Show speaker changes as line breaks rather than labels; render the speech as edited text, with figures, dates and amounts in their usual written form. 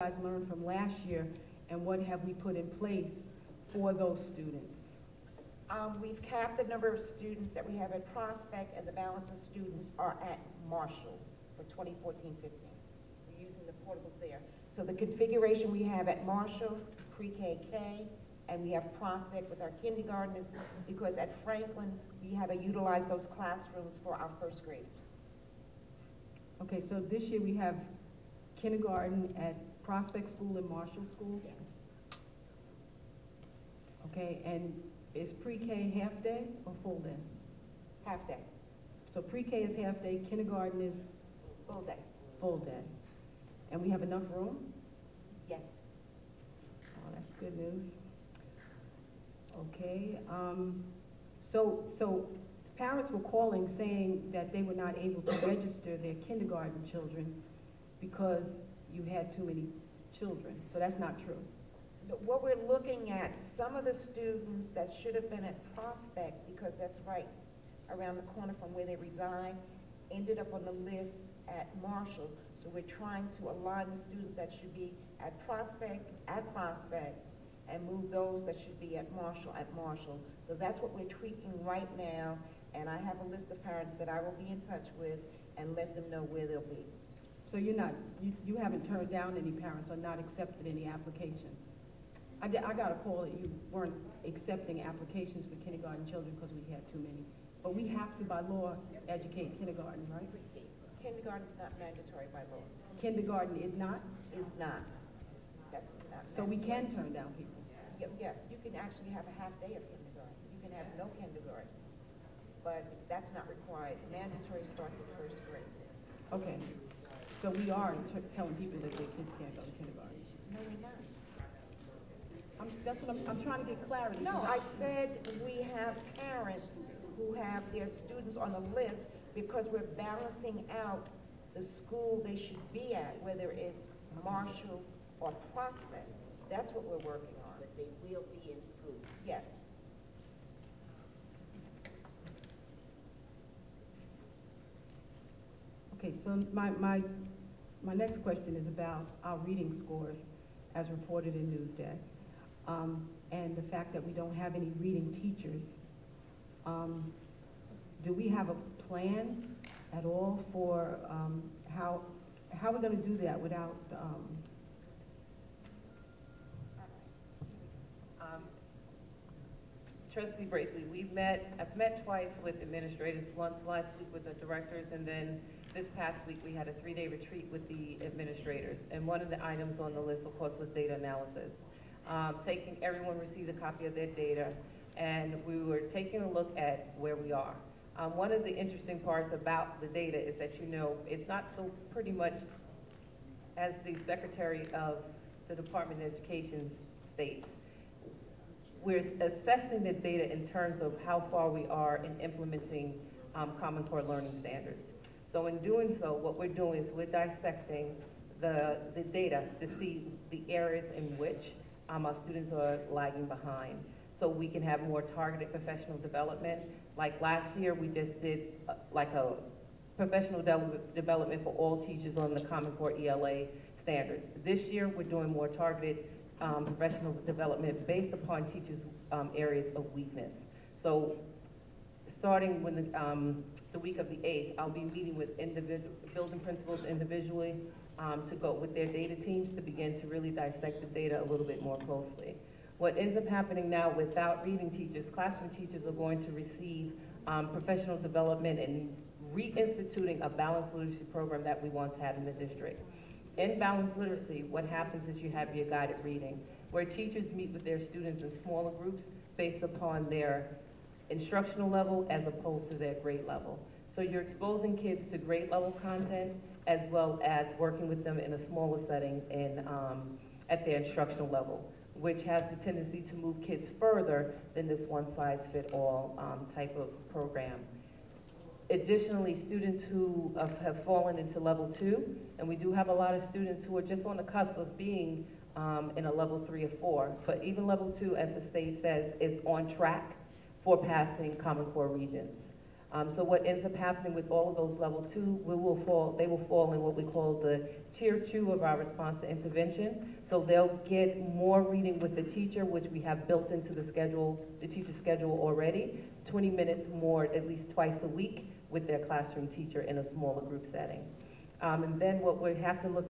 guys learned from last year, and what have we put in place for those students?
We've capped the number of students that we have at Prospect, and the balance of students are at Marshall for 2014-15. We're using the portables there. So the configuration we have at Marshall, pre-K, and we have Prospect with our kindergartners, because at Franklin, we have to utilize those classrooms for our first graders.
Okay, so this year we have kindergarten at Prospect School and Marshall School?
Yes.
Okay, and is pre-K half day or full day?
Half day.
So pre-K is half day, kindergarten is
Full day.
full day. And we have enough room?
Yes.
Oh, that's good news. Okay, so parents were calling saying that they were not able to register their kindergarten children because you had too many children. So that's not true.
But what we're looking at, some of the students that should have been at Prospect, because that's right around the corner from where they reside, ended up on the list at Marshall. So we're trying to align the students that should be at Prospect, and move those that should be at Marshall. So that's what we're tweaking right now, and I have a list of parents that I will be in touch with and let them know where they'll be.
So you haven't turned down any parents or not accepted any applications? I got a call that you weren't accepting applications for kindergarten children because we had too many. But we have to, by law, educate kindergarten, right?
Kindergarten is not mandatory by law.
Kindergarten is not?
Is not. That's not
So we
mandatory.
can turn down people?
Yes, you can actually have a half day of kindergarten. You can have no kindergarten. But that's not required. Mandatory starts at first grade.
Okay. So we are telling people that their kids can't go to kindergarten?
No, we're not.
That's what I'm trying to get clarity.
No, I said we have parents who have their students on the list because we're balancing out the school they should be at, whether it's Marshall or Prospect. That's what we're working on.
But they will be in school.
Yes.
Okay, so my next question is about our reading scores as reported in Newsday, and the fact that we don't have any reading teachers. Do we have a plan at all for how we're going to do that without
Trustee Braithwaite, I've met twice with administrators, once last week with the directors, and then this past week we had a 3-day retreat with the administrators. And one of the items on the list, of course, was data analysis. Everyone received a copy of their data, and we were taking a look at where we are. One of the interesting parts about the data is that, it's not so pretty much as the Secretary of the Department of Education states. We're assessing the data in terms of how far we are in implementing Common Core learning standards. So in doing so, what we're doing is we're dissecting the data to see the areas in which our students are lagging behind, so we can have more targeted professional development. Like last year, we just did like a professional development for all teachers on the Common Core ELA standards. This year, we're doing more targeted professional development based upon teachers' areas of weakness. So starting with the week of the 8th, I'll be meeting with building principals individually to go with their data teams to begin to really dissect the data a little bit more closely. What ends up happening now without reading teachers, classroom teachers are going to receive professional development and reinstituting a balanced literacy program that we once had in the district. In balanced literacy, what happens is you have your guided reading, where teachers meet with their students in smaller groups based upon their instructional level as opposed to their grade level. So you're exposing kids to grade level content as well as working with them in a smaller setting at their instructional level, which has the tendency to move kids further than this one-size-fit-all type of program. Additionally, students who have fallen into level 2, and we do have a lot of students who are just on the cusp of being in a level 3 or 4, but even level 2, as the state says, is on track for passing Common Core regions. So what ends up happening with all of those level 2, they will fall in what we call the tier 2 of our response to intervention. So they'll get more reading with the teacher, which we have built into the schedule, the teacher's schedule already, 20 minutes more at least twice a week with their classroom teacher in a smaller group setting. And then what we have to look